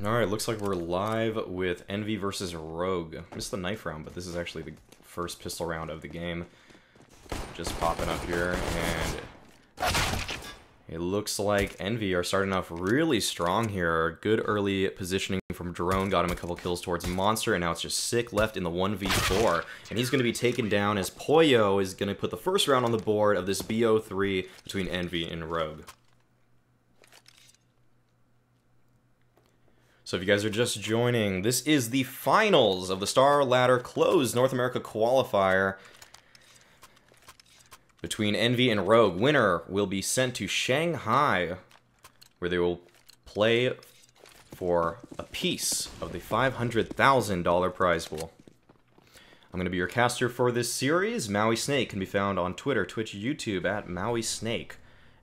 Alright, looks like we're live with Envy versus Rogue. Missed the knife round, but this is actually the first pistol round of the game. Just popping up here, and it looks like Envy are starting off really strong here. Good early positioning from Drone, got him a couple kills towards Monster, and now it's just Sick left in the 1v4. And he's going to be taken down as Poyo is going to put the first round on the board of this BO3 between Envy and Rogue. So if you guys are just joining, this is the finals of the Star Ladder Closed North America Qualifier between Envy and Rogue. Winner will be sent to Shanghai, where they will play for a piece of the $500,000 prize pool. I'm going to be your caster for this series. Maui Snake can be found on Twitter, Twitch, YouTube at Maui Snake,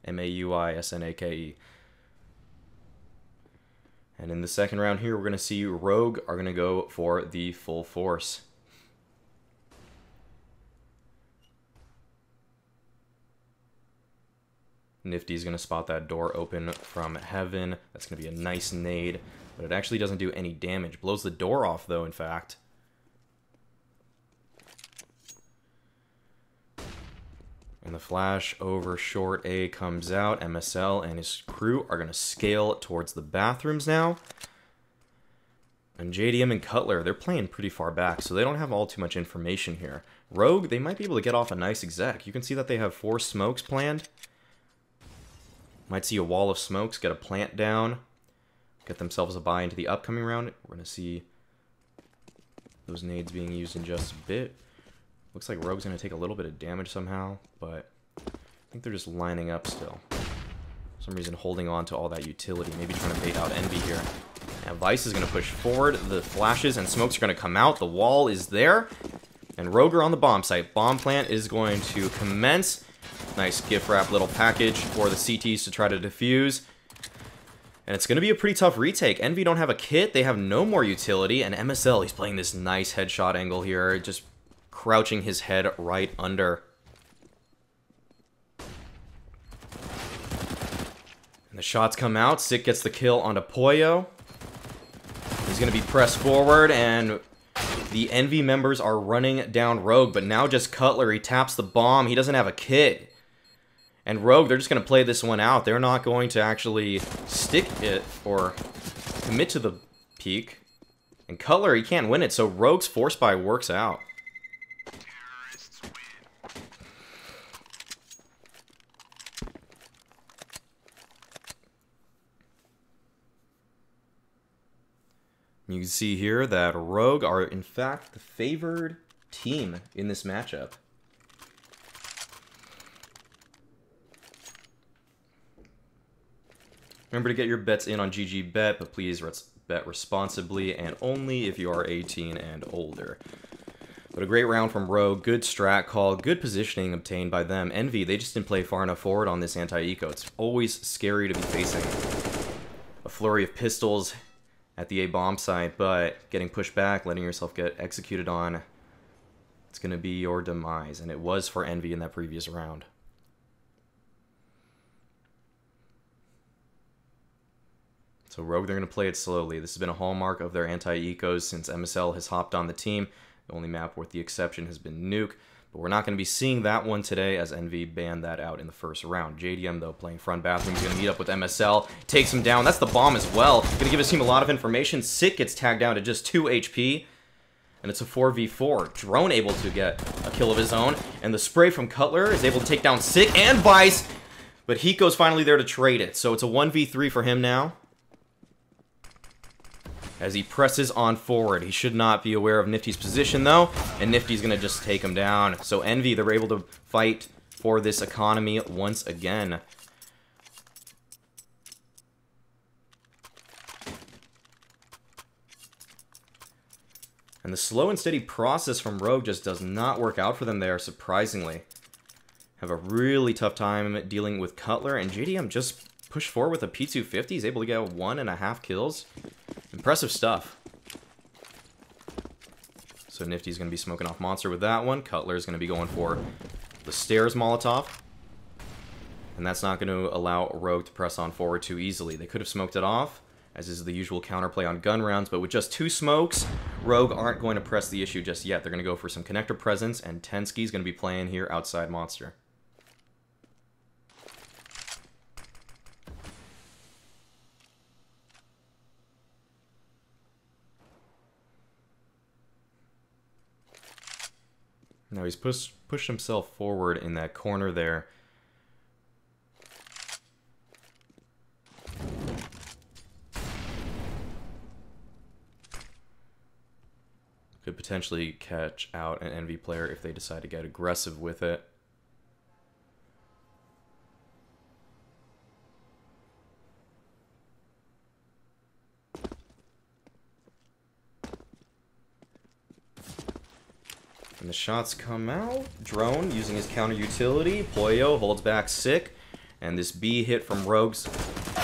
M-A-U-I-S-N-A-K-E. And in the second round here, we're going to see Rogue are going to go for the full force. Nifty's going to spot that door open from heaven. That's going to be a nice nade, but it actually doesn't do any damage. Blows the door off, though, in fact. And the flash over short A comes out. MSL and his crew are going to scale towards the bathrooms now. And JDM and Cutler, they're playing pretty far back, so they don't have all too much information here. Rogue, they might be able to get off a nice exec. You can see that they have 4 smokes planned. Might see a wall of smokes, get a plant down, get themselves a buy into the upcoming round. We're going to see those nades being used in just a bit. Looks like Rogue's going to take a little bit of damage somehow, but I think they're just lining up still. For some reason holding on to all that utility, maybe trying to bait out Envy here. And Vice is going to push forward, the flashes and smokes are going to come out, the wall is there, and Rogue are on the bomb site. Bomb plant is going to commence. Nice gift wrap little package for the CTs to try to defuse. And it's going to be a pretty tough retake. Envy don't have a kit, they have no more utility, and MSL, he's playing this nice headshot angle here, just crouching his head right under. And the shots come out. Sick gets the kill onto Poyo. He's going to be pressed forward, and the Envy members are running down Rogue, but now just Cutler. He taps the bomb. He doesn't have a kit. And Rogue, they're just going to play this one out. They're not going to actually stick it or commit to the peak. And Cutler, he can't win it, so Rogue's force buy works out. You can see here that Rogue are, in fact, the favored team in this matchup. Remember to get your bets in on GG.Bet, but please bet responsibly and only if you are 18 and older. But a great round from Rogue, good strat call, good positioning obtained by them. Envy, they just didn't play far enough forward on this anti-eco. It's always scary to be facing a flurry of pistols at the A bomb site, but getting pushed back, letting yourself get executed on, it's going to be your demise, and it was for Envy in that previous round. So Rogue, they're going to play it slowly. This has been a hallmark of their anti-ecos since MSL has hopped on the team. The only map worth the exception has been Nuke, but we're not going to be seeing that one today as Envy banned that out in the first round. JDM, though, playing front bathroom, is going to meet up with MSL, takes him down. That's the bomb as well. Going to give his team a lot of information. Sick gets tagged down to just 2 HP, and it's a 4v4. Drone able to get a kill of his own, and the spray from Cutler is able to take down Sick and Vice, but Hiko's finally there to trade it, so it's a 1v3 for him now. As he presses on forward. He should not be aware of Nifty's position, though, and Nifty's going to just take him down. So Envy, they're able to fight for this economy once again. And the slow and steady process from Rogue just does not work out for them there, surprisingly. Have a really tough time dealing with Cutler, and JDM just pushed forward with a P250. He's able to get 1.5 kills. Impressive stuff. So Nifty's going to be smoking off Monster with that one. Cutler's going to be going for the stairs Molotov. And that's not going to allow Rogue to press on forward too easily. They could have smoked it off, as is the usual counterplay on gun rounds, but with just 2 smokes, Rogue aren't going to press the issue just yet. They're going to go for some connector presence, and Tensky's going to be playing here outside Monster. Now he's pushed himself forward in that corner there. Could potentially catch out an Envy player if they decide to get aggressive with it. And the shots come out. Drone using his counter utility. Pollo holds back Sick. And this B hit from Rogue's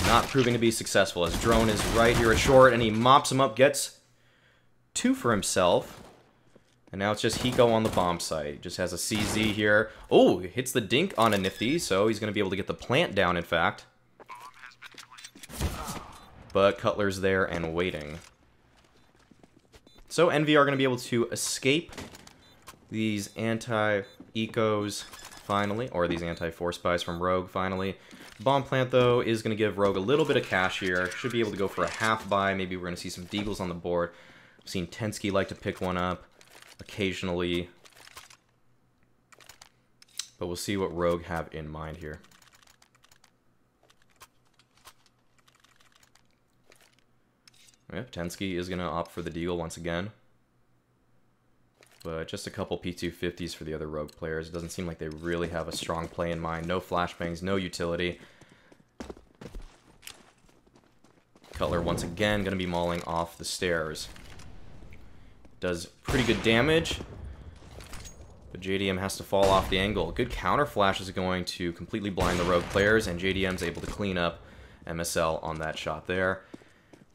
not proving to be successful, as Drone is right here at short, and he mops him up, gets 2 for himself. And now it's just Hiko on the bomb site. Just has a CZ here. Oh, hits the dink on a Nifty, so he's going to be able to get the plant down, in fact. But Cutler's there and waiting. So Envy are going to be able to escape these anti-ecos finally, or these anti-force buys from Rogue finally. Bomb plant, though, is going to give Rogue a little bit of cash here. Should be able to go for a half buy. Maybe we're going to see some deagles on the board. I've seen Tensky like to pick one up occasionally. But we'll see what Rogue have in mind here. Yep, Tensky is going to opt for the deagle once again. But just a couple P250s for the other Rogue players. It doesn't seem like they really have a strong play in mind. No flashbangs, no utility. Cutler once again going to be mauling off the stairs. Does pretty good damage. But JDM has to fall off the angle. Good counter flash is going to completely blind the Rogue players, and JDM's able to clean up MSL on that shot there.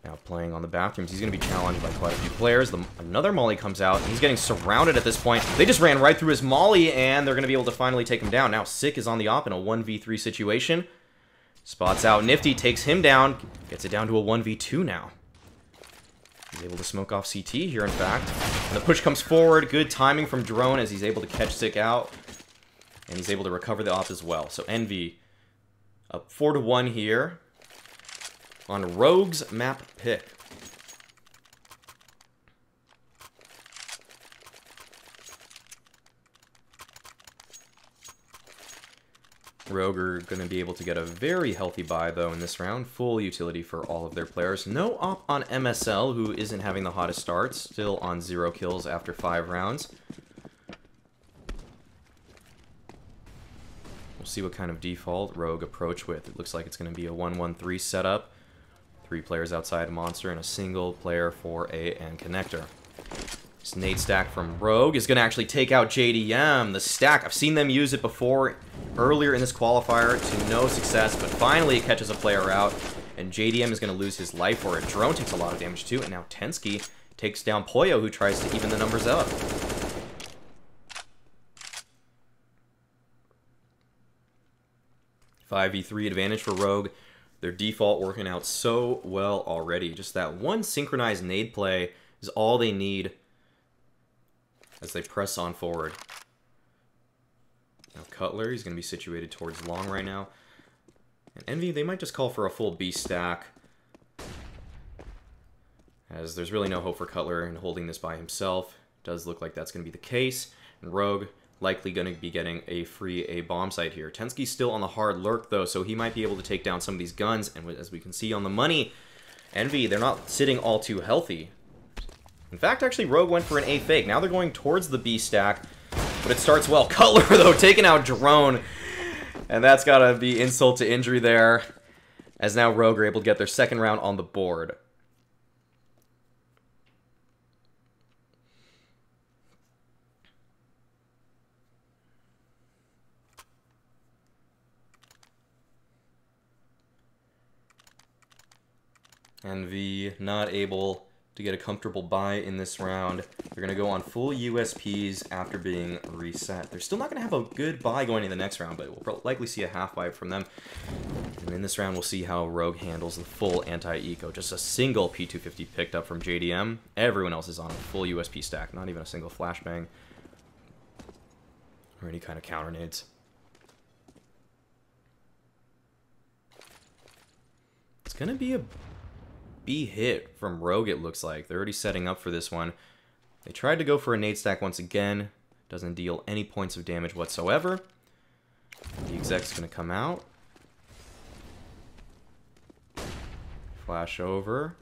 Now playing on the bathrooms, he's going to be challenged by quite a few players. Another Molly comes out, and he's getting surrounded at this point. They just ran right through his Molly, and they're going to be able to finally take him down. Now Sick is on the op in a 1v3 situation. Spots out Nifty, takes him down, gets it down to a 1v2 now. He's able to smoke off CT here, in fact. And the push comes forward. Good timing from Drone as he's able to catch Sick out. And he's able to recover the op as well. So Envy up 4-1 here on Rogue's map pick. Rogue are going to be able to get a very healthy buy, though, in this round. Full utility for all of their players. No op on MSL, who isn't having the hottest starts. Still on 0 kills after 5 rounds. We'll see what kind of default Rogue approach with. It looks like it's going to be a 1-1-3 setup. 3 players outside Monster and a single player for A and Connector. This nade stack from Rogue is going to actually take out JDM. The stack, I've seen them use it before earlier in this qualifier to no success, but finally it catches a player out, and JDM is going to lose his life for it. Drone takes a lot of damage too, and now Tensky takes down Pollo, who tries to even the numbers up. .5v3 advantage for Rogue. Their default working out so well already. Just that one synchronized nade play is all they need as they press on forward. Now Cutler, he's going to be situated towards long right now. And Envy, they might just call for a full B stack, as there's really no hope for Cutler in holding this by himself. Does look like that's going to be the case. And Rogue likely going to be getting a free A bomb site here. Tensky's still on the hard lurk, though, so he might be able to take down some of these guns. And as we can see on the money, Envy, they're not sitting all too healthy. In fact, actually, Rogue went for an A fake. Now they're going towards the B stack, but it starts well. Cutler, though, taking out Drone. And that's got to be insult to injury there, as now Rogue are able to get their second round on the board. Envy not able to get a comfortable buy in this round. They're going to go on full USPs after being reset. They're still not going to have a good buy going in the next round, but we'll likely see a half buy from them. And in this round, we'll see how Rogue handles the full anti-eco. Just a single P250 picked up from JDM. Everyone else is on a full USP stack, not even a single flashbang or any kind of counter nades. It's going to be a B hit from Rogue, it looks like. They're already setting up for this one. They tried to go for a nade stack once again. Doesn't deal any points of damage whatsoever. The exec's going to come out. Flash over.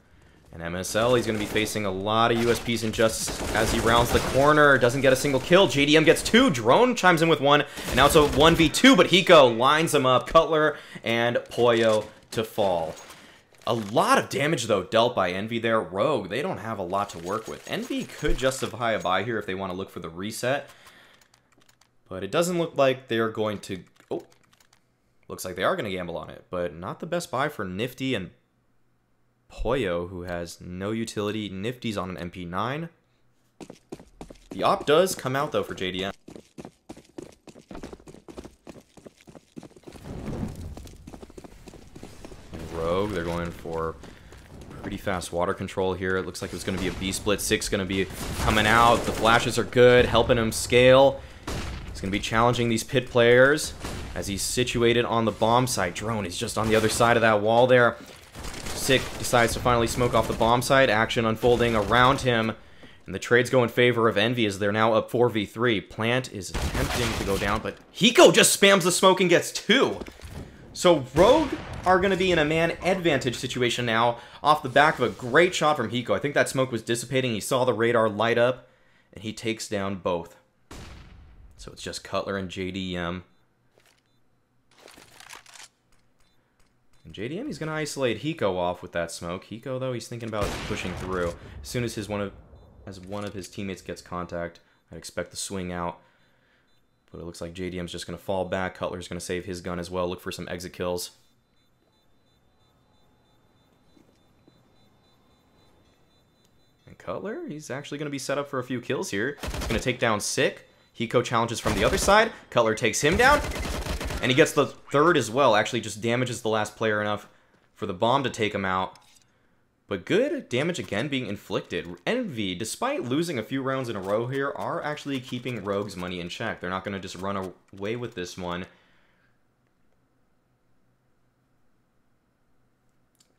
And MSL, he's going to be facing a lot of USPs in just as he rounds the corner. Doesn't get a single kill. JDM gets 2. Drone chimes in with 1. And now it's a 1v2, but Hiko lines him up. Cutler and Poyo to fall. A lot of damage, though, dealt by Envy there. Rogue, they don't have a lot to work with. Envy could justify a buy here if they want to look for the reset. But it doesn't look like they're going to... Oh, looks like they are going to gamble on it. But not the best buy for Nifty and Poyo, who has no utility. Nifty's on an MP9. The op does come out, though, for JDM. Rogue, they're going for pretty fast water control here. It looks like it's going to be a B-split. 6 going to be coming out. The flashes are good, helping him scale. He's going to be challenging these pit players as he's situated on the bomb site. Drone is just on the other side of that wall there. Sick decides to finally smoke off the bomb site. Action unfolding around him. And the trades go in favor of Envy as they're now up 4v3. Plant is attempting to go down, but Hiko just spams the smoke and gets 2. So Rogue are going to be in a man advantage situation now off the back of a great shot from Hiko. I think that smoke was dissipating. He saw the radar light up, and he takes down both. So it's just Cutler and JDM. And JDM, he's going to isolate Hiko off with that smoke. Hiko, though, he's thinking about pushing through. As soon as one of his teammates gets contact, I'd expect the swing out. But it looks like JDM's just going to fall back. Cutler's going to save his gun as well. Look for some exit kills. And Cutler, he's actually going to be set up for a few kills here. He's going to take down Sick. Hiko challenges from the other side. Cutler takes him down. And he gets the 3rd as well. Actually just damages the last player enough for the bomb to take him out. But good damage again being inflicted. Envy, despite losing a few rounds in a row here, are actually keeping Rogue's money in check. They're not going to just run away with this one.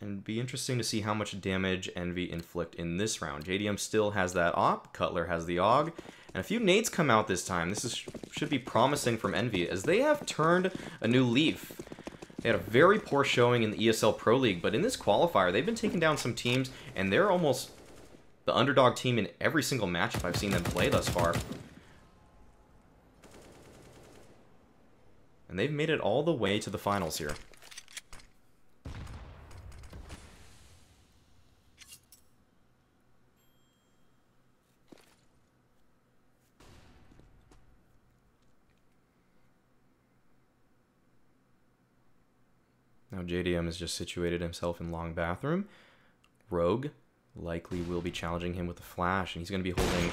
And be interesting to see how much damage Envy inflict in this round. JDM still has that op. Cutler has the AUG. And a few nades come out this time. This should be promising from Envy as they have turned a new leaf. They had a very poor showing in the ESL Pro League, but in this qualifier, they've been taking down some teams, and they're almost the underdog team in every single matchup I've seen them play thus far. And they've made it all the way to the finals here. Now JDM has just situated himself in long bathroom. Rogue likely will be challenging him with a flash, and he's going to be holding...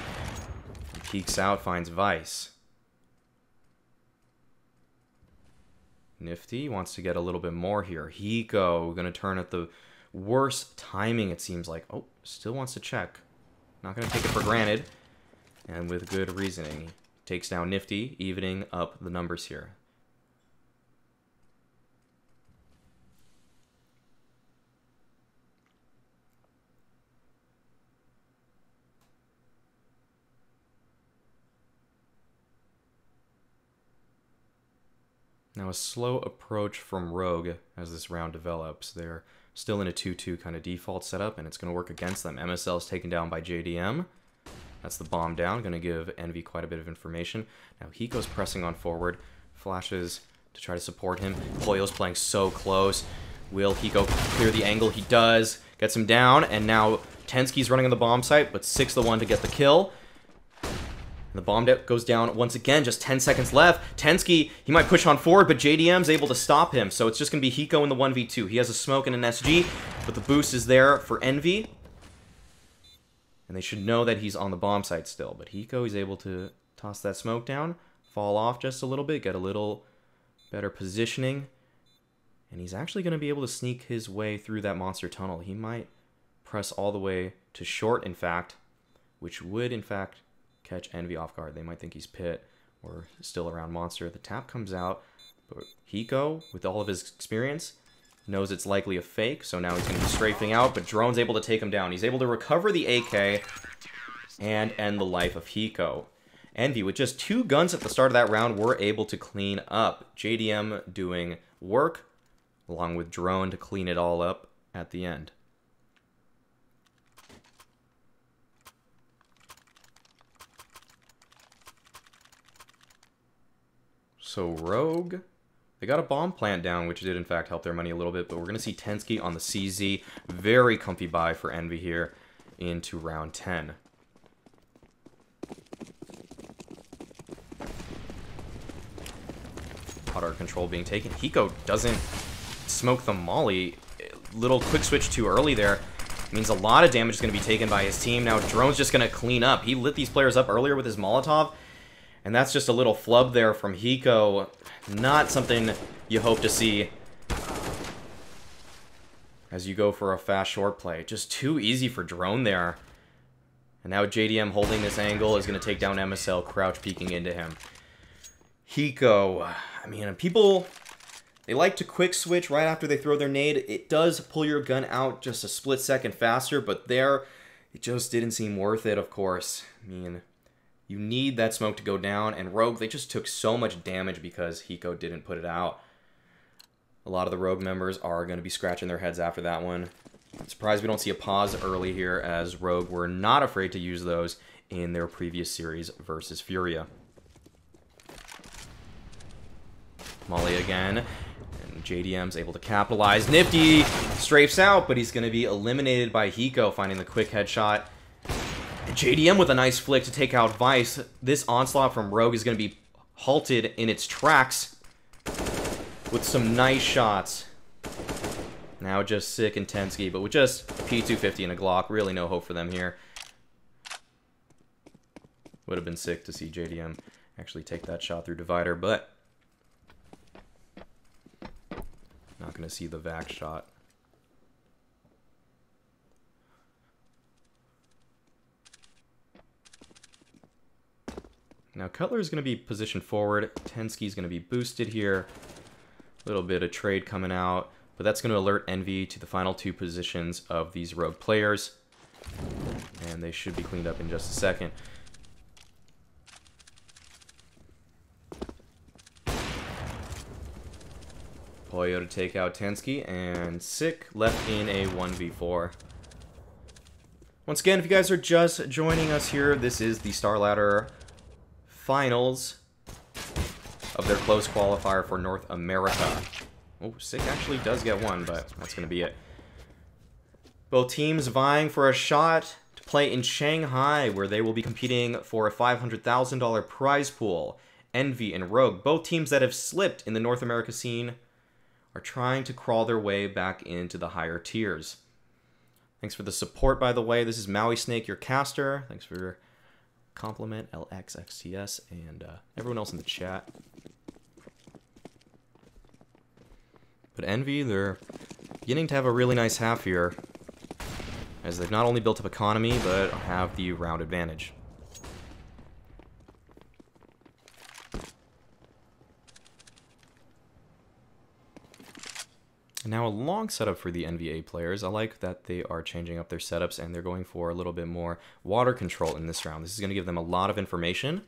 He peeks out, finds Vice. Nifty wants to get a little bit more here. Hiko going to turn at the worst timing, it seems like. Oh, still wants to check. Not going to take it for granted. And with good reasoning, he takes down Nifty, evening up the numbers here. Now a slow approach from Rogue as this round develops. They're still in a 2-2 kind of default setup, and it's going to work against them. MSL is taken down by JDM. That's the bomb down, going to give Envy quite a bit of information. Now Hiko's pressing on forward, flashes to try to support him. Poyo's playing so close. Will Hiko clear the angle? He does. Gets him down, and now Tensky's running on the bomb site, but 6 the one to get the kill. The bomb goes down once again, just 10 seconds left. Tensky, he might push on forward, but JDM's able to stop him. So it's just going to be Hiko in the 1v2. He has a smoke and an SG, but the boost is there for Envy. And they should know that he's on the bomb site still. But Hiko is able to toss that smoke down, fall off just a little bit, get a little better positioning. And he's actually going to be able to sneak his way through that monster tunnel. He might press all the way to short, in fact, which would, in fact, catch Envy off guard. They might think he's pit or still around monster. The tap comes out, but Hiko, with all of his experience, knows it's likely a fake, so now he's going to be strafing out, but Drone's able to take him down. He's able to recover the AK and end the life of Hiko. Envy, with just 2 guns at the start of that round, were able to clean up. JDM doing work, along with Drone to clean it all up at the end. So Rogue, they got a bomb plant down, which did in fact help their money a little bit, but we're going to see Tensky on the CZ. Very comfy buy for Envy here into round 10. Auto control being taken. Hiko doesn't smoke the molly. Little quick switch too early there. Means a lot of damage is going to be taken by his team. Now Drone's just going to clean up. He lit these players up earlier with his Molotov, and that's just a little flub there from Hiko. Not something you hope to see as you go for a fast short play. Just too easy for Drone there. And now JDM holding this angle is going to take down MSL, crouch peeking into him. Hiko, I mean, people, they like to quick switch right after they throw their nade. It does pull your gun out just a split second faster, but there, it just didn't seem worth it, of course. I mean, you need that smoke to go down, and Rogue, they just took so much damage because Hiko didn't put it out. A lot of the Rogue members are going to be scratching their heads after that one. I'm surprised we don't see a pause early here, as Rogue were not afraid to use those in their previous series versus Furia. Molly again, and JDM's able to capitalize. Nifty strafes out, but he's going to be eliminated by Hiko, finding the quick headshot. And JDM with a nice flick to take out Vice. This onslaught from Rogue is going to be halted in its tracks with some nice shots. Now just Sick and Tensky, but with just P250 and a Glock, really no hope for them here. Would have been sick to see JDM actually take that shot through Divider, but not going to see the vac shot. Now Cutler is going to be positioned forward. Tensky is going to be boosted here. A little bit of trade coming out, but that's going to alert Envy to the final 2 positions of these Rogue players. And they should be cleaned up in just a second. Poyo to take out Tensky, and Sick left in a 1v4. Once again, if you guys are just joining us here, this is the Star Ladder finals of their close qualifier for North America. Oh, Sick actually does get one, but that's going to be it. Both teams vying for a shot to play in Shanghai, where they will be competing for a $500,000 prize pool. Envy and Rogue, both teams that have slipped in the North America scene, are trying to crawl their way back into the higher tiers. Thanks for the support, by the way. This is Maui Snake, your caster. Thanks for your compliment, LXXTS, and everyone else in the chat. But Envy, they're beginning to have a really nice half here, as they've not only built up economy, but have the round advantage. Now a long setup for the NVA players. I like that they are changing up their setups and they're going for a little bit more water control in this round. This is going to give them a lot of information.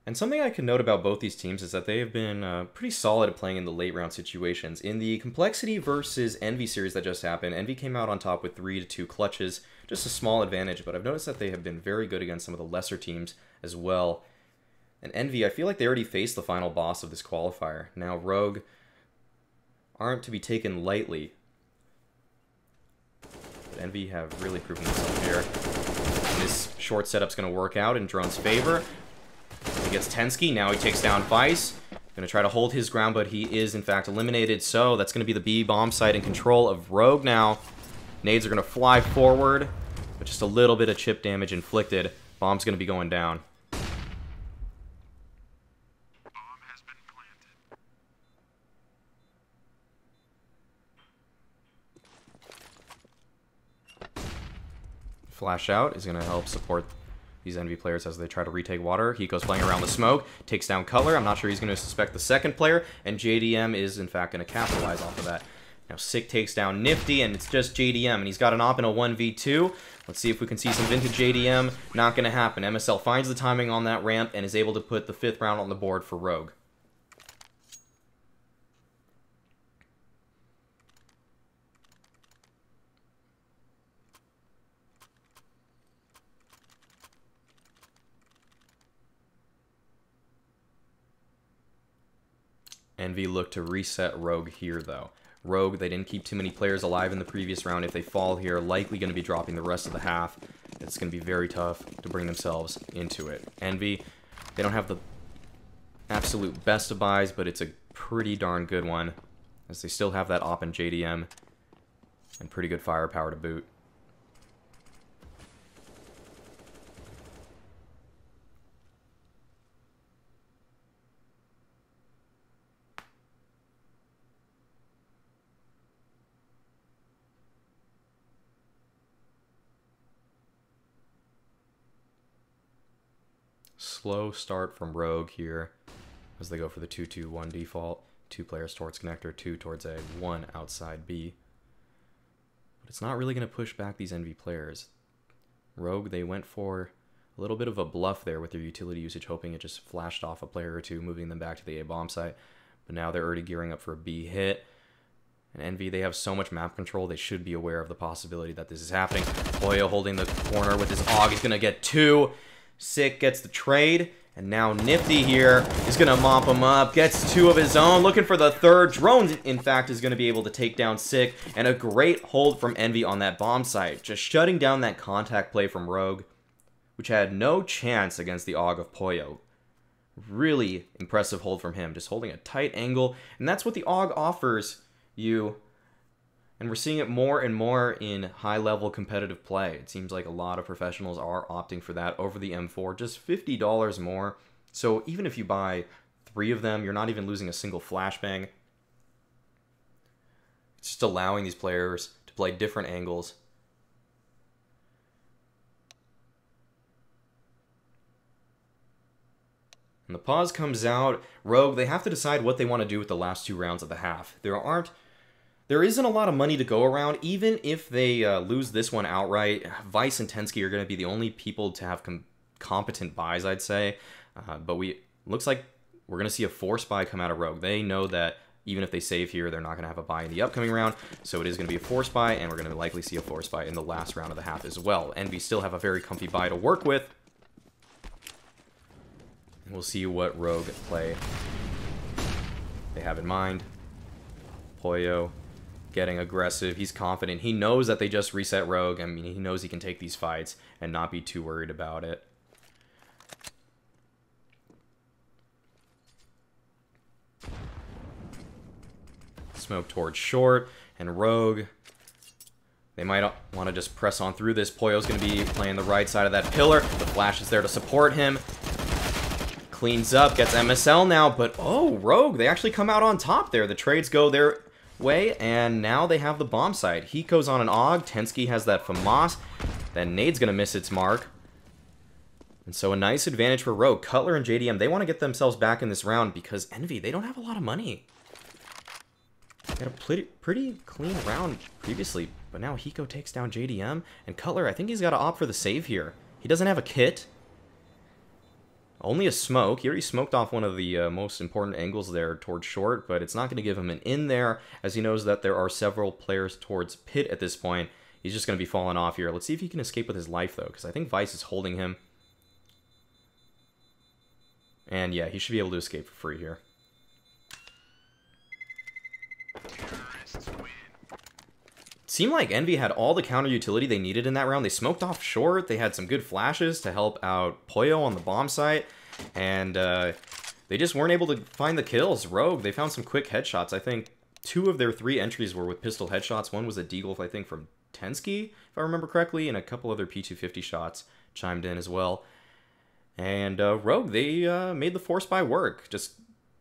And something I can note about both these teams is that they have been pretty solid at playing in the late round situations. In the Complexity versus Envy series that just happened, Envy came out on top with 3-2 clutches, just a small advantage, but I've noticed that they have been very good against some of the lesser teams as well. And Envy, I feel like they already faced the final boss of this qualifier. Now, Rogue aren't to be taken lightly. But Envy have really proven themselves here. And this short setup's going to work out in Drone's favor. He gets Tensky. Now he takes down Vice. Going to try to hold his ground, but he is, in fact, eliminated. So that's going to be the B bomb site in control of Rogue now. Nades are going to fly forward, but just a little bit of chip damage inflicted. Bomb's going to be going down. Flash out is going to help support these Envy players as they try to retake water. Hiko's playing around the smoke, takes down Cutler. I'm not sure he's going to suspect the second player, and JDM is, in fact, going to capitalize off of that. Now, Sick takes down Nifty, and it's just JDM, and he's got an op in a 1v2. Let's see if we can see some vintage JDM. Not going to happen. MSL finds the timing on that ramp and is able to put the 5th round on the board for Rogue. Envy look to reset Rogue here, though. Rogue, they didn't keep too many players alive in the previous round. If they fall here, likely going to be dropping the rest of the half. It's going to be very tough to bring themselves into it. Envy, they don't have the absolute best of buys, but it's a pretty darn good one, as they still have that op in JDM and pretty good firepower to boot. Slow start from Rogue here as they go for the 2-2-1 default. 2 players towards connector, 2 towards A, 1 outside B. But it's not really going to push back these Envy players. Rogue, they went for a little bit of a bluff there with their utility usage, hoping it just flashed off a player or two, moving them back to the A bomb site. But now they're already gearing up for a B hit. And Envy, they have so much map control, they should be aware of the possibility that this is happening. Poyo holding the corner with his AUG. He's going to get 2. Sick gets the trade, and now Nifty here is going to mop him up, gets 2 of his own, looking for the 3rd. Drone, in fact, is going to be able to take down Sick, and a great hold from Envy on that bomb site, just shutting down that contact play from Rogue, which had no chance against the AUG of Poyo. Really impressive hold from him, just holding a tight angle, and that's what the AUG offers you. And we're seeing it more and more in high-level competitive play. It seems like a lot of professionals are opting for that over the M4, just $50 more. So even if you buy 3 of them, you're not even losing a single flashbang. It's just allowing these players to play different angles. And the pause comes out. Rogue, they have to decide what they want to do with the last 2 rounds of the half. There isn't a lot of money to go around. Even if they lose this one outright, Vice and Tensky are going to be the only people to have competent buys, I'd say. But looks like we're going to see a force buy come out of Rogue. They know that even if they save here, they're not going to have a buy in the upcoming round. So it is going to be a force buy, and we're going to likely see a force buy in the last round of the half as well. Envy still have a very comfy buy to work with. And we'll see what Rogue play they have in mind. Poyo getting aggressive. He's confident. He knows that they just reset Rogue. I mean, he knows he can take these fights and not be too worried about it. Smoke towards short, and Rogue, they might want to just press on through this. Poyo's going to be playing the right side of that pillar. The flash is there to support him. Cleans up, gets MSL now, but oh, Rogue, they actually come out on top there. The trades go their way, and now they have the bomb site. Hiko's on an AUG, Tensky has that FAMAS, then Nade's gonna miss its mark. And so a nice advantage for Rogue. Cutler and JDM, they want to get themselves back in this round because Envy, they don't have a lot of money. They had a pretty clean round previously, but now Hiko takes down JDM, and Cutler, I think he's got to opt for the save here. He doesn't have a kit. Only a smoke. He already smoked off one of the most important angles there towards short, but it's not going to give him an in there, as he knows that there are several players towards pit at this point. He's just going to be falling off here. Let's see if he can escape with his life, though, because I think Vice is holding him. And yeah, he should be able to escape for free here. Seemed like Envy had all the counter utility they needed in that round. They smoked off short. They had some good flashes to help out Poyo on the bomb site. And they just weren't able to find the kills. Rogue, they found some quick headshots. I think 2 of their 3 entries were with pistol headshots. One was a deagle, I think, from Tensky, if I remember correctly, and a couple other P250 shots chimed in as well. And Rogue, they made the force buy work. Just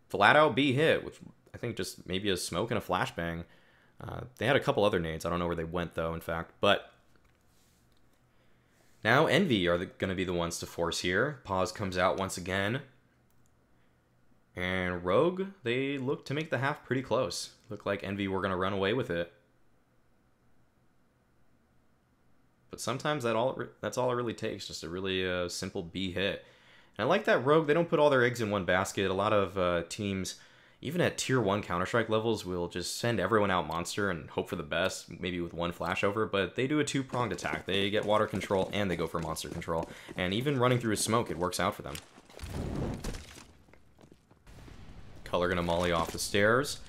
flat out B hit with, I think, just maybe a smoke and a flashbang. They had a couple other nades. I don't know where they went, though, in fact. But now Envy are going to be the ones to force here. Pause comes out once again. And Rogue, they look to make the half pretty close. Look like Envy were going to run away with it. But sometimes that's all it really takes, just a really simple B hit. And I like that Rogue, they don't put all their eggs in one basket. A lot of teams, even at Tier 1 Counter-Strike levels, will just send everyone out Monster and hope for the best, maybe with one flashover, but they do a two-pronged attack. They get water control and they go for Monster control. And even running through a smoke, it works out for them. Cutler gonna molly off the stairs.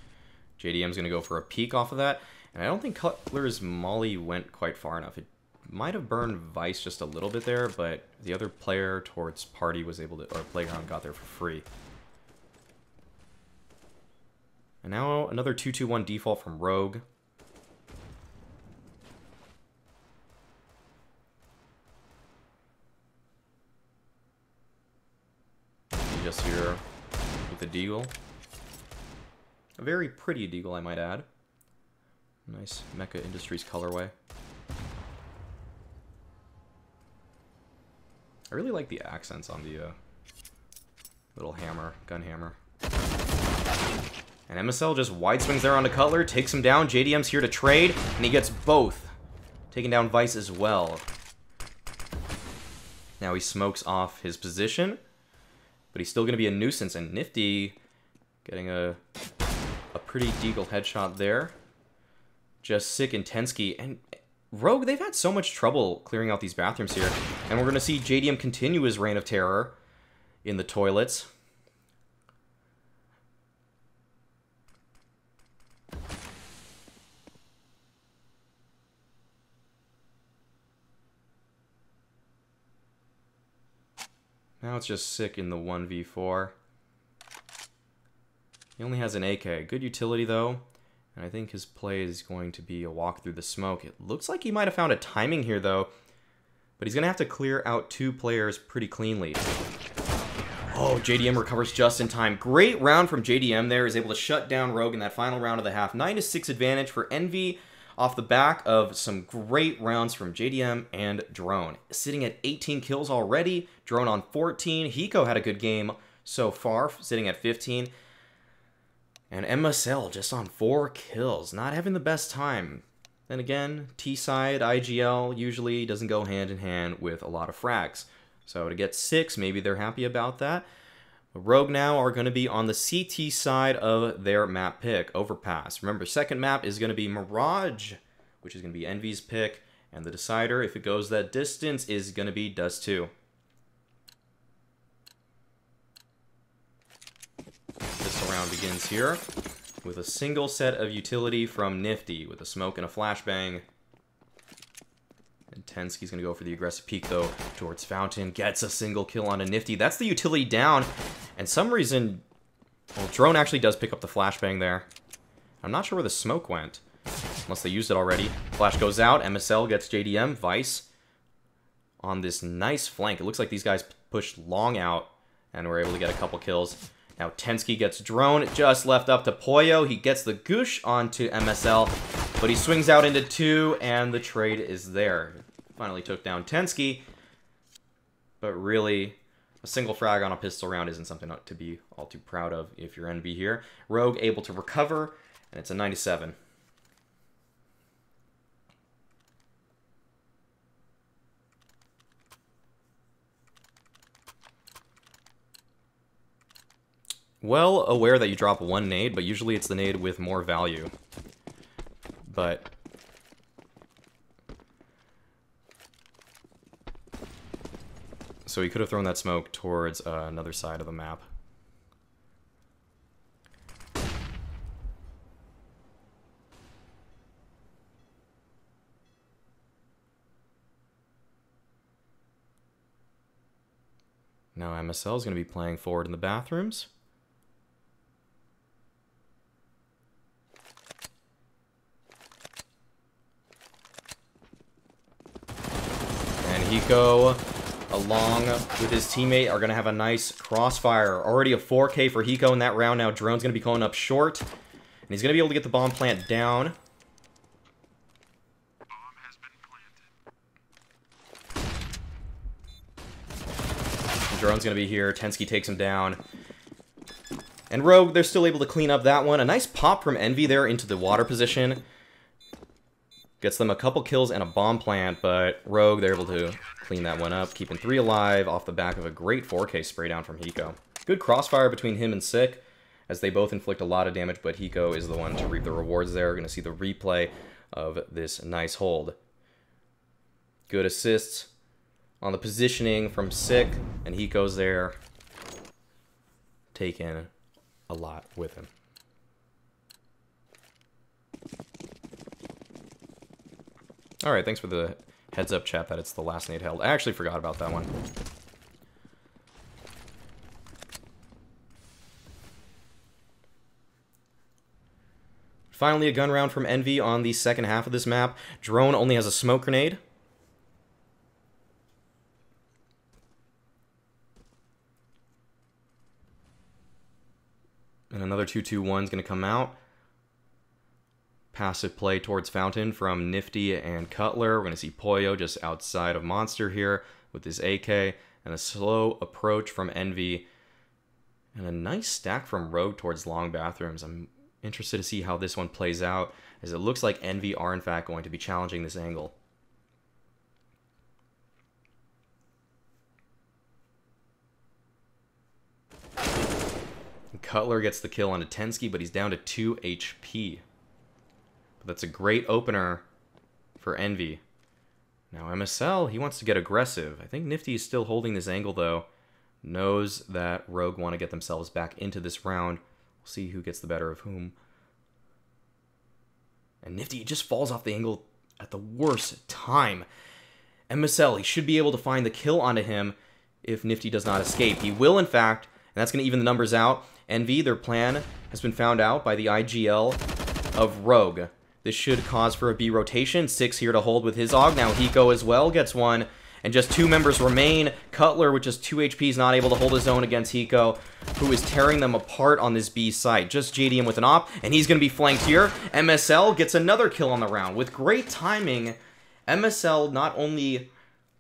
JDM's gonna go for a peek off of that. And I don't think Cutler's molly went quite far enough. It might have burned Vice just a little bit there, but the other player towards Party was able to, or Playground got there for free. And now another 2-2-1 default from Rogue. Just here with the Deagle. A very pretty Deagle, I might add. Nice Mecha Industries colorway. I really like the accents on the little hammer, gun hammer. And MSL just wide swings there onto Cutler, takes him down. JDM's here to trade, and he gets both. Taking down Vice as well. Now he smokes off his position, but he's still going to be a nuisance. And Nifty getting a pretty Deagle headshot there. Just sick and Tensky. And Rogue, they've had so much trouble clearing out these bathrooms here. And we're going to see JDM continue his reign of terror in the toilets. Now it's just sick in the 1v4. He only has an AK. Good utility, though. And I think his play is going to be a walk through the smoke. It looks like he might have found a timing here, though. But he's going to have to clear out two players pretty cleanly. Oh, JDM recovers just in time. Great round from JDM there. He's able to shut down Rogue in that final round of the half. 9-6 advantage for Envy off the back of some great rounds from JDM and Drone. Sitting at 18 kills already. Drone on 14. Hiko had a good game so far, sitting at 15. And MSL just on 4 kills. Not having the best time. Then again, T-side, IGL usually doesn't go hand in hand with a lot of frags. So to get 6, maybe they're happy about that. Rogue now are going to be on the CT side of their map pick, Overpass. Remember, second map is going to be Mirage, which is going to be Envy's pick. And the decider, if it goes that distance, is going to be Dust 2. This round begins here with a single set of utility from Nifty with a smoke and a flashbang. And Tensky's going to go for the aggressive peek, though, towards Fountain. Gets a single kill on a Nifty. That's the utility down. And some reason, well, Drone actually does pick up the flashbang there. I'm not sure where the smoke went, unless they used it already. Flash goes out. MSL gets JDM. Vice on this nice flank. It looks like these guys pushed long out and were able to get a couple kills. Now Tensky gets Drone, just left up to Poyo. He gets the goosh onto MSL, but he swings out into 2, and the trade is there. Finally took down Tensky, but really, a single frag on a pistol round isn't something to be all too proud of if you're NB here. Rogue able to recover, and it's a 97. Well aware that you drop one nade, but usually it's the nade with more value. But so he could have thrown that smoke towards another side of the map. Now MSL is going to be playing forward in the bathrooms. Hiko, along with his teammate, are going to have a nice crossfire. Already a 4K for Hiko in that round. Now Drone's going to be going up short. And he's going to be able to get the bomb plant down. Drone's going to be here. Tensky takes him down. And Rogue, they're still able to clean up that one. A nice pop from Envy there into the water position. Gets them a couple kills and a bomb plant, but Rogue, they're able to clean that one up, keeping 3 alive off the back of a great 4K spray down from Hiko. Good crossfire between him and Sick, as they both inflict a lot of damage, but Hiko is the one to reap the rewards there. We're going to see the replay of this nice hold. Good assists on the positioning from Sick, and Hiko's there, taking a lot with him. Alright, thanks for the heads up, chat, that it's the last nade held. I actually forgot about that one. Finally, a gun round from Envy on the second half of this map. Drone only has a smoke grenade. And another 2-2-1 is going to come out. Passive play towards Fountain from Nifty and Cutler. We're going to see Poyo just outside of Monster here with his AK. And a slow approach from Envy. And a nice stack from Rogue towards long bathrooms. I'm interested to see how this one plays out, as it looks like Envy are in fact going to be challenging this angle. Cutler gets the kill on Tensky, but he's down to 2 HP. But that's a great opener for Envy. Now MSL, he wants to get aggressive. I think Nifty is still holding this angle though. Knows that Rogue want to get themselves back into this round. We'll see who gets the better of whom. And Nifty just falls off the angle at the worst time. MSL, he should be able to find the kill onto him if Nifty does not escape. He will in fact, and that's going to even the numbers out. Envy, their plan has been found out by the IGL of Rogue. This should cause for a B rotation. 6 here to hold with his AUG. Now Hiko as well gets one. And just 2 members remain. Cutler, with just 2 HP, is not able to hold his own against Hiko, who is tearing them apart on this B site. Just JDM with an op, and he's going to be flanked here. MSL gets another kill on the round. With great timing, MSL not only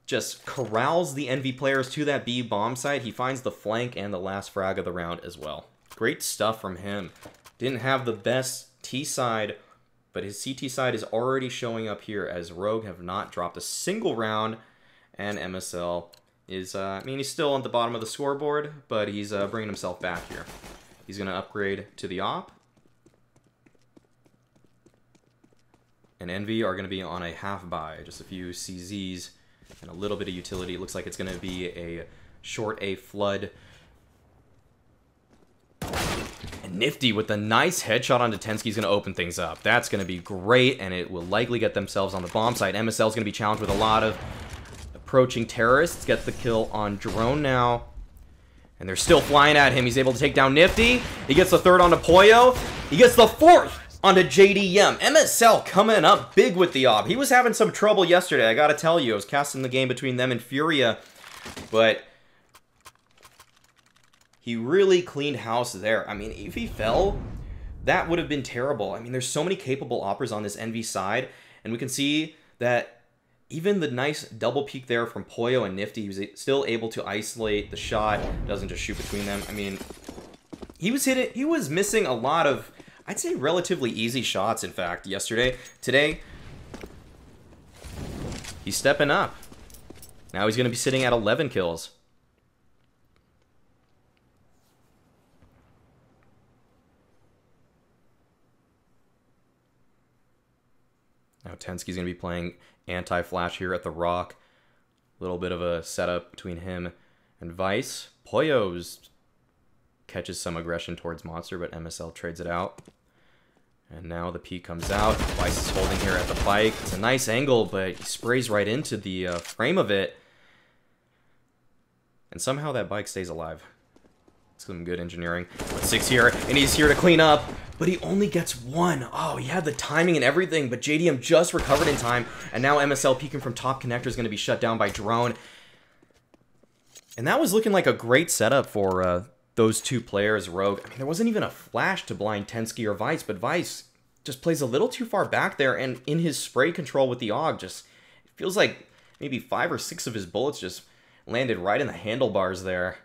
just corrals the Envy players to that B bomb site, he finds the flank and the last frag of the round as well. Great stuff from him. Didn't have the best T side, but his CT side is already showing up here, as Rogue have not dropped a single round, and MSL is, I mean, he's still at the bottom of the scoreboard, but he's bringing himself back here. He's going to upgrade to the op. And Envy are going to be on a half buy, just a few CZs and a little bit of utility. It looks like it's going to be a short A flood. And Nifty with a nice headshot onto Tensky is going to open things up. That's going to be great, and it will likely get themselves on the bomb site. MSL is going to be challenged with a lot of approaching terrorists. Get the kill on Drone now. And they're still flying at him. He's able to take down Nifty. He gets the 3rd onto Poyo. He gets the 4th onto JDM. MSL coming up big with the op. He was having some trouble yesterday, I gotta tell you. I was casting the game between them and Furia, but he really cleaned house there. I mean, if he fell, that would have been terrible. I mean, there's so many capable operas on this Envy side, and we can see that even the nice double peek there from Poyo and Nifty, he was still able to isolate the shot, doesn't just shoot between them. I mean, he was missing a lot of, I'd say, relatively easy shots, in fact, yesterday. Today, he's stepping up. Now he's going to be sitting at 11 kills. Now Tensky's going to be playing anti-flash here at the Rock. A little bit of a setup between him and Vice. Poyo's catches some aggression towards Monster, but MSL trades it out. And now the peek comes out. Vice is holding here at the bike. It's a nice angle, but he sprays right into the frame of it. And somehow that bike stays alive. Some good engineering. With 6 here, and he's here to clean up. but he only gets one. Oh, he had the timing and everything, but JDM just recovered in time, and now MSL peeking from top connector is going to be shut down by Drone. And that was looking like a great setup for those two players, Rogue. I mean, there wasn't even a flash to blind Tensky or Vice, but Vice just plays a little too far back there, and in his spray control with the AUG, just it feels like maybe 5 or 6 of his bullets just landed right in the handlebars there.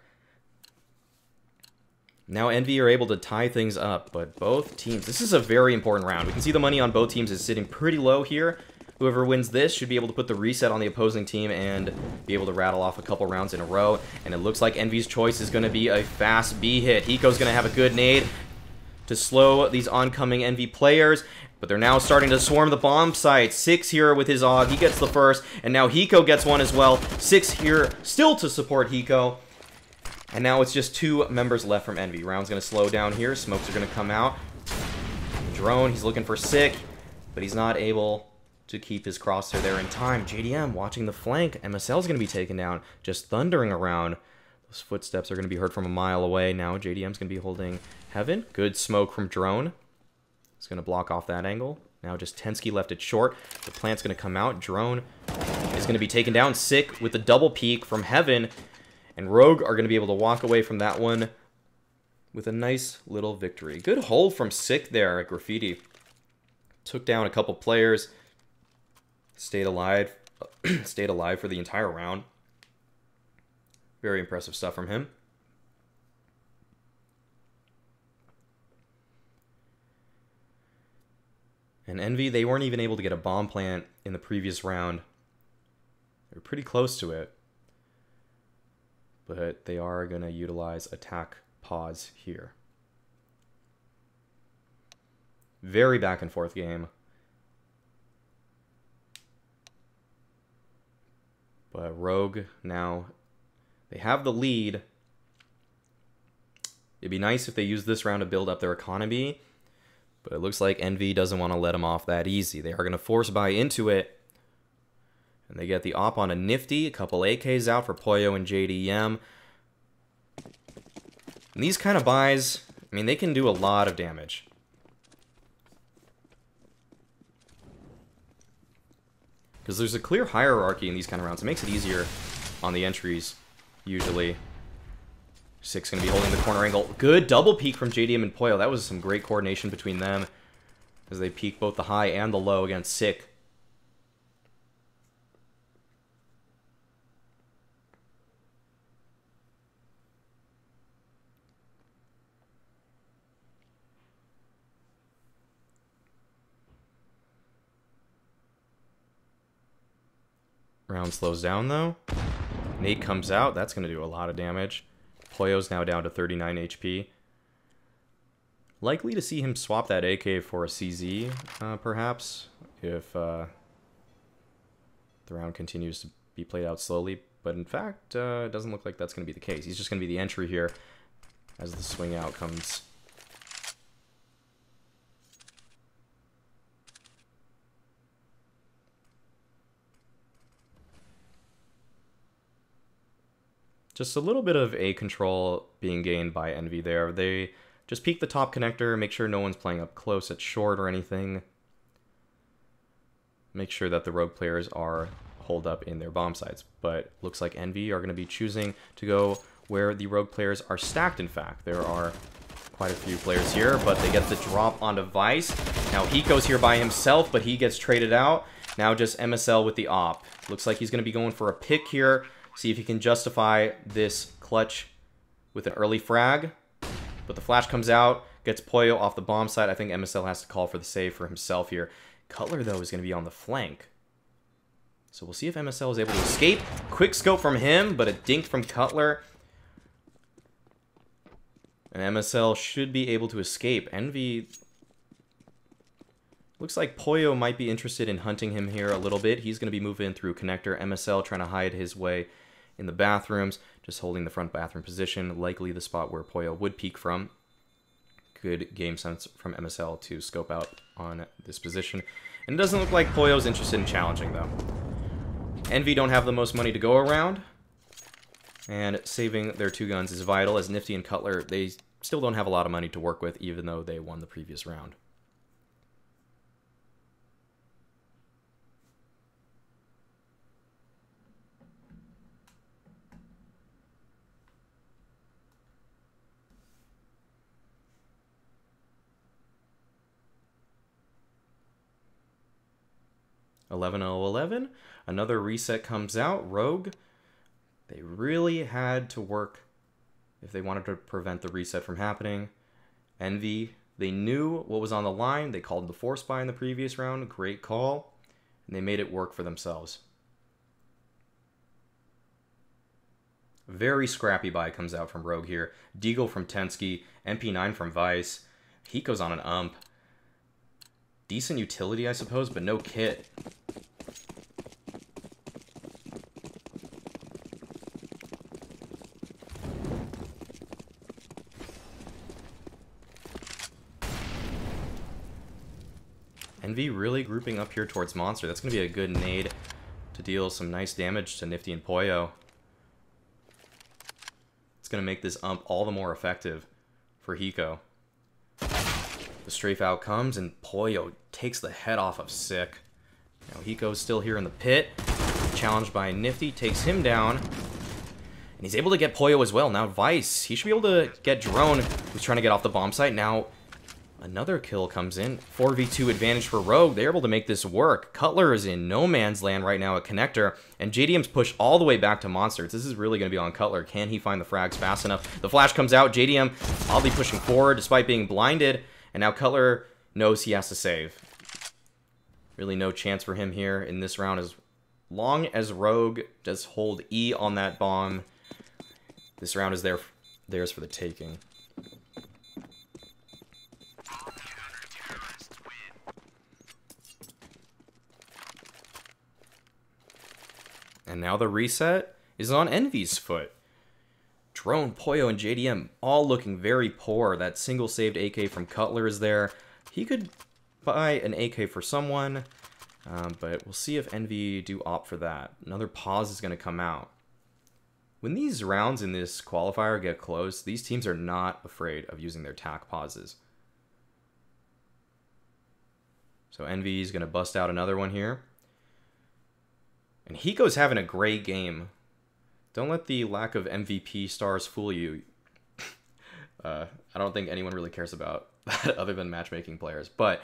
Now Envy are able to tie things up, but both teams, this is a very important round. We can see the money on both teams is sitting pretty low here. Whoever wins this should be able to put the reset on the opposing team and be able to rattle off a couple rounds in a row. And it looks like Envy's choice is going to be a fast B hit. Hiko's going to have a good nade to slow these oncoming Envy players, but they're now starting to swarm the bomb site. 6 here with his AUG, he gets the first, and now Hiko gets one as well. 6 here still to support Hiko. And now it's just 2 members left from Envy. Round's going to slow down here. Smokes are going to come out. Drone, he's looking for Sick, but he's not able to keep his crosshair there in time. JDM watching the flank. MSL's going to be taken down, just thundering around. Those footsteps are going to be heard from a mile away. Now JDM's going to be holding Heaven. Good smoke from Drone. He's going to block off that angle. Now just Tensky left it short. The plant's going to come out. Drone is going to be taken down. Sick with the double peek from Heaven. And Rogue are going to be able to walk away from that one with a nice little victory. Good hold from Sick there at Graffiti. Took down a couple players. Stayed alive for the entire round. Very impressive stuff from him. And Envy, they weren't even able to get a bomb plant in the previous round. They were pretty close to it. But they are going to utilize attack pause here. Very back and forth game. But Rogue now, they have the lead. It'd be nice if they use this round to build up their economy. But it looks like Envy doesn't want to let them off that easy. They are going to force buy into it. And they get the op on a Nifty, a couple AKs out for Poyo and JDM. And these kind of buys, I mean, they can do a lot of damage. Because there's a clear hierarchy in these kind of rounds. It makes it easier on the entries, usually. 6 going to be holding the corner angle. Good double peek from JDM and Poyo. That was some great coordination between them as they peek both the high and the low against Sick. Round slows down though. Nate comes out. That's going to do a lot of damage. Poyo's now down to 39 HP. Likely to see him swap that AK for a CZ, perhaps, if the round continues to be played out slowly. But in fact, it doesn't look like that's going to be the case. He's just going to be the entry here as the swing out comes. Just a little bit of A control being gained by Envy there. They just peek the top connector, make sure no one's playing up close at short or anything. Make sure that the Rogue players are holed up in their bomb sites. But looks like Envy are going to be choosing to go where the Rogue players are stacked, in fact. There are quite a few players here, but they get the drop onto Vice. Now Hiko's here by himself, but he gets traded out. Now just MSL with the op. Looks like he's going to be going for a pick here. See if he can justify this clutch with an early frag. But the flash comes out, gets Poyo off the bomb site. I think MSL has to call for the save for himself here. Cutler, though, is going to be on the flank. So we'll see if MSL is able to escape. Quick scope from him, but a dink from Cutler. And MSL should be able to escape. Envy... Looks like Poyo might be interested in hunting him here a little bit. He's going to be moving through connector. MSL trying to hide his way in the bathrooms. Just holding the front bathroom position. Likely the spot where Poyo would peek from. Good game sense from MSL to scope out on this position. And it doesn't look like Poyo's interested in challenging, though. Envy don't have the most money to go around. And saving their 2 guns is vital, as Nifty and Cutler, they still don't have a lot of money to work with, even though they won the previous round. $11.011. Another reset comes out. Rogue. They really had to work if they wanted to prevent the reset from happening. Envy. They knew what was on the line. They called the force buy in the previous round. Great call. And they made it work for themselves. Very scrappy buy comes out from Rogue here. Deagle from Tensky. MP9 from Vice. Hiko's on an ump. Decent utility, I suppose, but no kit. Envy really grouping up here towards Monster. That's going to be a good nade to deal some nice damage to Nifty and Poyo. It's going to make this ump all the more effective for Hiko. The strafe out comes, and Poyo takes the head off of Sick. Now Hiko's still here in the pit. Challenged by Nifty, takes him down. And he's able to get Poyo as well. Now Vice, he should be able to get Drone, who's trying to get off the bomb site. Now another kill comes in. 4v2 advantage for Rogue. They're able to make this work. Cutler is in no man's land right now at Connector. And JDM's pushed all the way back to Monsters. This is really going to be on Cutler. Can he find the frags fast enough? The flash comes out. JDM oddly pushing forward despite being blinded. And now Cutler knows he has to save. Really no chance for him here in this round. As long as Rogue does hold E on that bomb, this round is theirs for the taking. And now the reset is on Envy's foot. Drone, Poyo, and JDM all looking very poor. That single saved AK from Cutler is there. He could buy an AK for someone, but we'll see if Envy do opt for that. Another pause is going to come out. When these rounds in this qualifier get close, these teams are not afraid of using their tac pauses. So Envy is going to bust out another one here. And Hiko's having a great game. Don't let the lack of MVP stars fool you. I don't think anyone really cares about that other than matchmaking players. But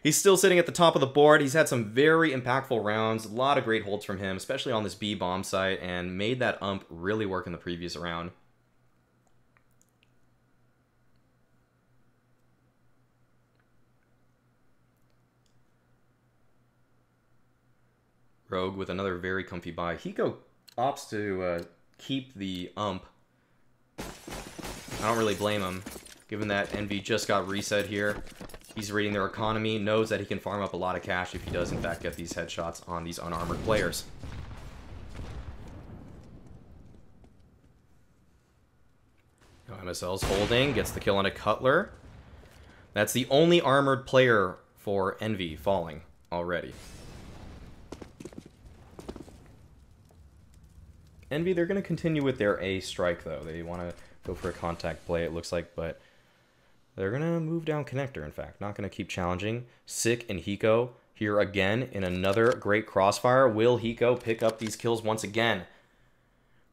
he's still sitting at the top of the board. He's had some very impactful rounds. A lot of great holds from him, especially on this B bomb site, and made that ump really work in the previous round. Rogue with another very comfy buy. Hiko opts to keep the ump. I don't really blame him, given that Envy just got reset here. He's reading their economy, knows that he can farm up a lot of cash if he does in fact get these headshots on these unarmored players. Now MSL's holding, gets the kill on a Cutler. That's the only armored player for Envy falling already. Envy, they're going to continue with their A strike, though. They want to go for a contact play, it looks like, but they're going to move down Connector, in fact. Not going to keep challenging. Sick and Hiko here again in another great crossfire. Will Hiko pick up these kills once again?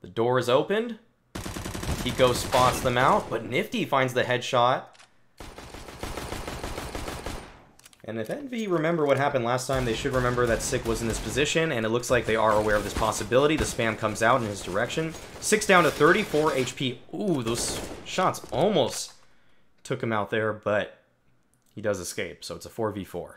The door is opened. Hiko spots them out, but Nifty finds the headshot. And if Envy remember what happened last time, they should remember that Sick was in this position, and it looks like they are aware of this possibility. The spam comes out in his direction. 6 down to 34 HP. Ooh, those shots almost took him out there, but he does escape, so it's a 4v4.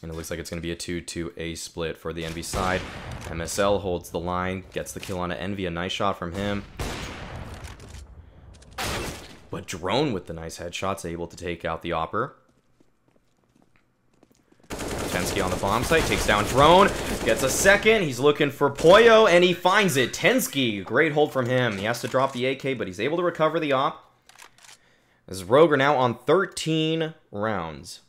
And it looks like it's going to be a 2-2-A split for the Envy side. MSL holds the line, gets the kill on Envy. A nice shot from him. But Drone with the nice headshots, able to take out the Opper. Tensky on the bomb site, takes down Drone, gets a second. He's looking for Poyo, and he finds it. Tensky, great hold from him. He has to drop the AK, but he's able to recover the op. As Rogue are now on 13 rounds.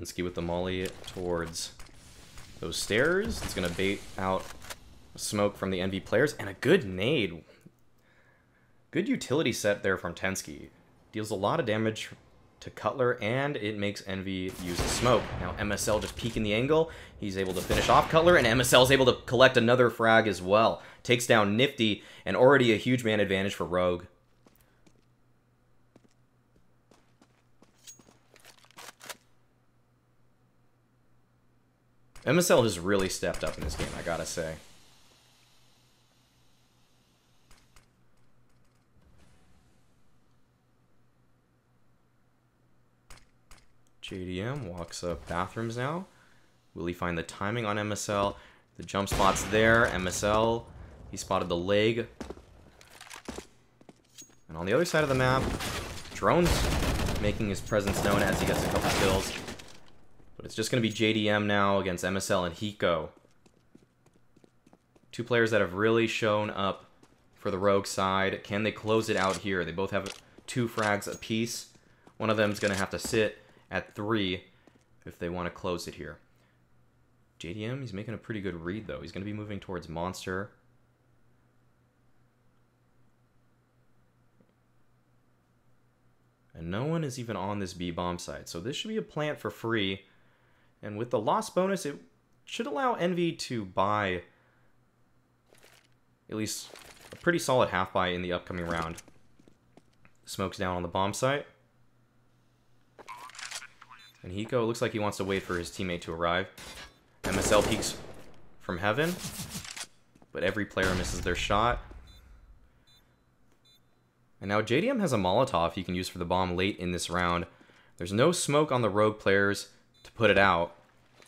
Tensky with the molly towards those stairs. It's going to bait out smoke from the Envy players. And a good nade. Good utility set there from Tensky. Deals a lot of damage to Cutler, and it makes Envy use the smoke. Now MSL just peeking the angle. He's able to finish off Cutler, and MSL is able to collect another frag as well. Takes down Nifty, and already a huge man advantage for Rogue. MSL has really stepped up in this game, I gotta say. JDM walks up bathrooms now. Will he find the timing on MSL? The jump spot's there. MSL, he spotted the leg. And on the other side of the map, Drone's making his presence known as he gets a couple kills. But it's just going to be JDM now against MSL and Hiko. Two players that have really shown up for the Rogue side. Can they close it out here? They both have 2 frags apiece. One of them is going to have to sit at 3 if they want to close it here. JDM, he's making a pretty good read, though. He's going to be moving towards Monster. And no one is even on this B-bomb site, so this should be a plant for free. And with the loss bonus, it should allow Envy to buy at least a pretty solid half buy in the upcoming round. Smoke's down on the bomb site. And Hiko looks like he wants to wait for his teammate to arrive. MSL peeks from heaven, but every player misses their shot. And now JDM has a Molotov he can use for the bomb late in this round. There's no smoke on the Rogue players to put it out,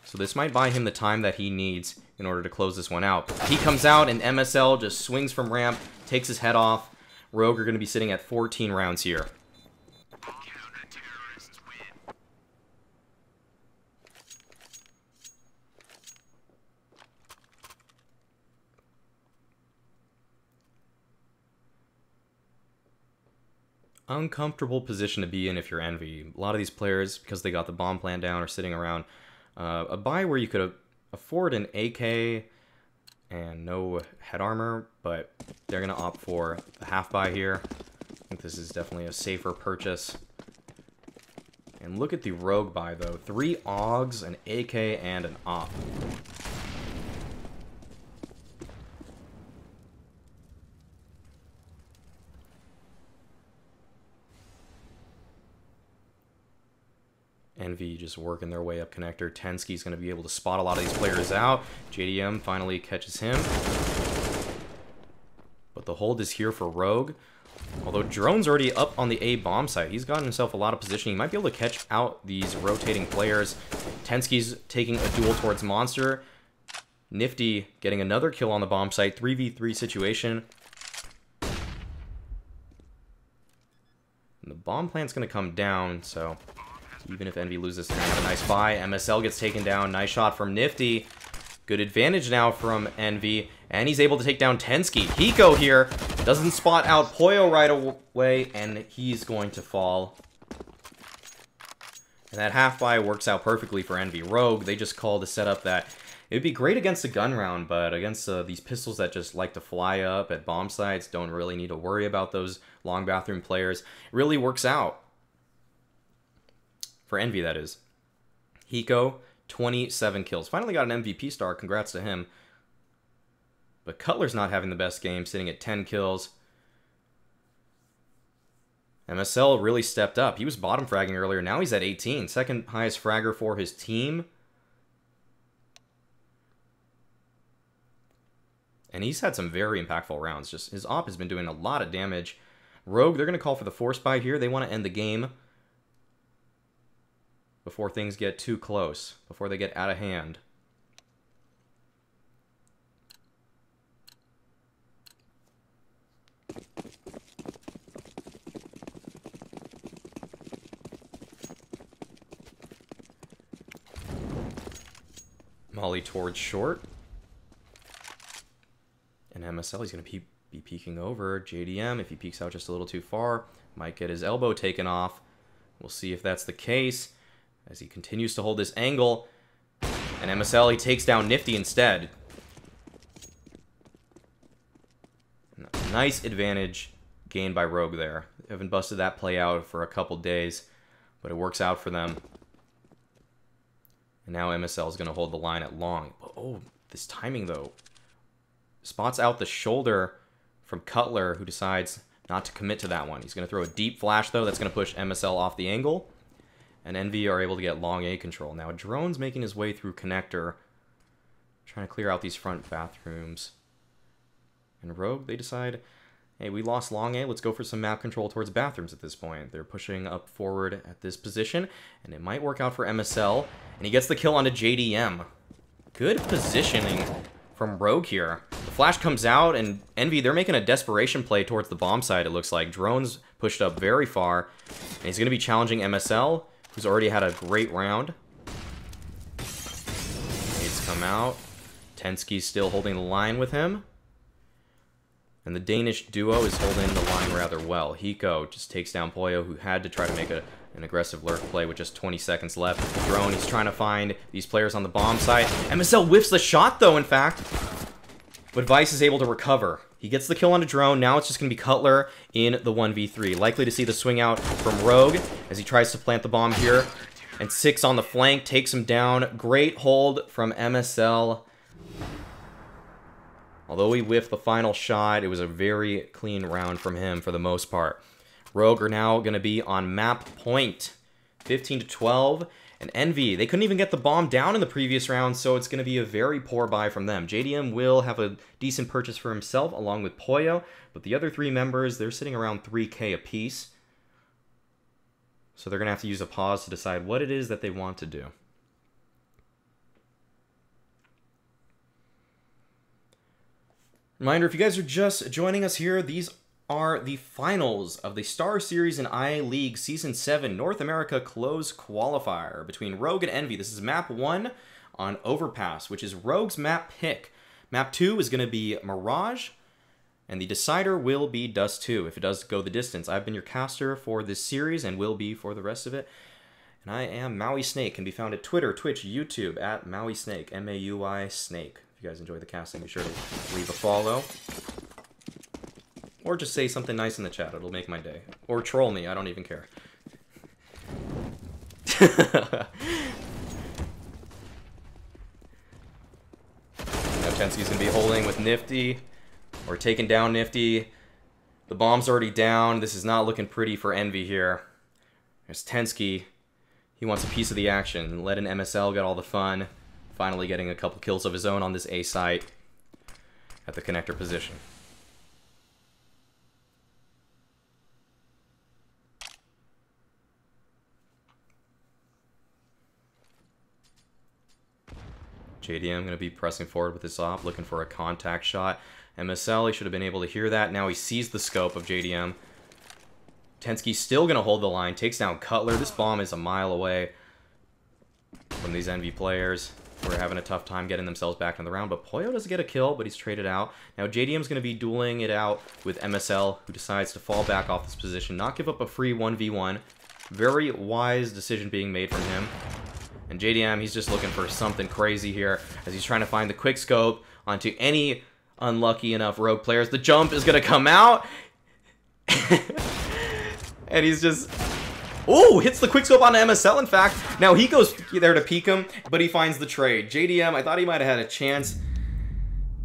so this might buy him the time that he needs in order to close this one out. He comes out and MSL just swings from ramp, takes his head off. Rogue are going to be sitting at 14 rounds here. Uncomfortable position to be in if you're Envy. A lot of these players, because they got the bomb plan down, are sitting around a buy where you could afford an AK and no head armor, but they're going to opt for the half buy here. I think this is definitely a safer purchase. And look at the Rogue buy, though. 3 AUGs, an AK, and an op. Envy just working their way up connector. Tensky's going to be able to spot a lot of these players out. JDM finally catches him. But the hold is here for Rogue. Although Drone's already up on the A bomb site. He's gotten himself a lot of positioning. He might be able to catch out these rotating players. Tensky's taking a duel towards Monster. Nifty getting another kill on the bomb site. 3v3 situation. And the bomb plant's going to come down, so even if Envy loses, they're going to have a nice buy. MSL gets taken down. Nice shot from Nifty. Good advantage now from Envy. And he's able to take down Tensky. Hiko here doesn't spot out Poyo right away, and he's going to fall. And that half buy works out perfectly for Envy. Rogue, they just called a setup that it would be great against a gun round, but against these pistols that just like to fly up at bomb sites, don't really need to worry about those long bathroom players. It really works out. For Envy, that is. Hiko, 27 kills. Finally got an MVP star. Congrats to him. But Cutler's not having the best game, sitting at 10 kills. MSL really stepped up. He was bottom fragging earlier. Now he's at 18. Second highest fragger for his team. And he's had some very impactful rounds. Just his op has been doing a lot of damage. Rogue, they're going to call for the force buy here. They want to end the game before things get too close, before they get out of hand. Molly towards short. And MSL, he's going to be peeking over. JDM, if he peeks out just a little too far, might get his elbow taken off. We'll see if that's the case. as he continues to hold this angle. And MSL, he takes down Nifty instead. Nice advantage gained by Rogue there. They haven't busted that play out for a couple days, but it works out for them. And now MSL is going to hold the line at long. Oh, this timing, though. Spots out the shoulder from Cutler, who decides not to commit to that one. He's going to throw a deep flash, though. That's going to push MSL off the angle. And Envy are able to get long A control. Now, Drone's making his way through connector, trying to clear out these front bathrooms. And Rogue, they decide, hey, we lost long A. Let's go for some map control towards bathrooms at this point. They're pushing up forward at this position, and it might work out for MSL. And he gets the kill onto JDM. Good positioning from Rogue here. The flash comes out, and Envy, they're making a desperation play towards the bomb side, it looks like. Drone's pushed up very far, and he's going to be challenging MSL, who's already had a great round. Nades come out. Tensky's still holding the line with him. And the Danish duo is holding the line rather well. Hiko just takes down Poyo, who had to try to make an aggressive lurk play with just 20 seconds left. Drone, he's trying to find these players on the bomb side. MSL whiffs the shot, though, in fact. But Vice is able to recover. He gets the kill on a Drone. Now it's just going to be Cutler in the 1v3. Likely to see the swing out from Rogue as he tries to plant the bomb here. And 6 on the flank takes him down. Great hold from MSL. Although he whiffed the final shot, it was a very clean round from him for the most part. Rogue are now going to be on map point. 15-12. And Envy, they couldn't even get the bomb down in the previous round, so it's going to be a very poor buy from them. JDM will have a decent purchase for himself, along with Poyo. But the other 3 members, they're sitting around 3K apiece. So they're going to have to use a pause to decide what it is that they want to do. Reminder, if you guys are just joining us here, these are the finals of the StarSeries and I-League Season 7 North America Close Qualifier between Rogue and Envy. This is Map 1 on Overpass, which is Rogue's map pick. Map 2 is going to be Mirage, and the decider will be Dust 2, if it does go the distance. I've been your caster for this series and will be for the rest of it. And I am Maui Snake, can be found at Twitter, Twitch, YouTube, at Maui Snake, M-A-U-I Snake. If you guys enjoy the casting, be sure to leave a follow. Or just say something nice in the chat. It'll make my day. Or troll me. I don't even care. Now Tensky's going to be holding with Nifty. Or taking down Nifty. The bomb's already down. This is not looking pretty for Envy here. There's Tensky. He wants a piece of the action. Let an MSL get all the fun. Finally getting a couple kills of his own on this A site at the connector position. JDM going to be pressing forward with his op, looking for a contact shot. MSL, he should have been able to hear that. Now he sees the scope of JDM. Tensky's still going to hold the line, takes down Cutler. This bomb is a mile away from these Envy players. We're having a tough time getting themselves back in the round, but Poyo doesn't get a kill, but he's traded out. Now JDM's going to be dueling it out with MSL, who decides to fall back off this position, not give up a free 1v1. Very wise decision being made from him. And JDM, he's just looking for something crazy here as he's trying to find the quick scope onto any unlucky enough Rogue players. The jump is going to come out. And he's just... Oh, hits the quick scope on MSL, in fact. Now he goes there to peek him, but he finds the trade. JDM, I thought he might have had a chance,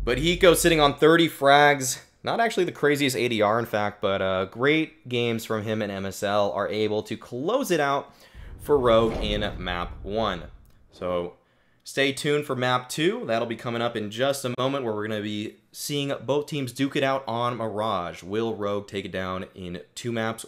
but Hiko sitting on 30 frags. Not actually the craziest ADR, in fact, but great games from him and MSL are able to close it out for Rogue in Map 1. So stay tuned for Map 2. That'll be coming up in just a moment, where we're going to be seeing both teams duke it out on Mirage. Will Rogue take it down in 2 maps?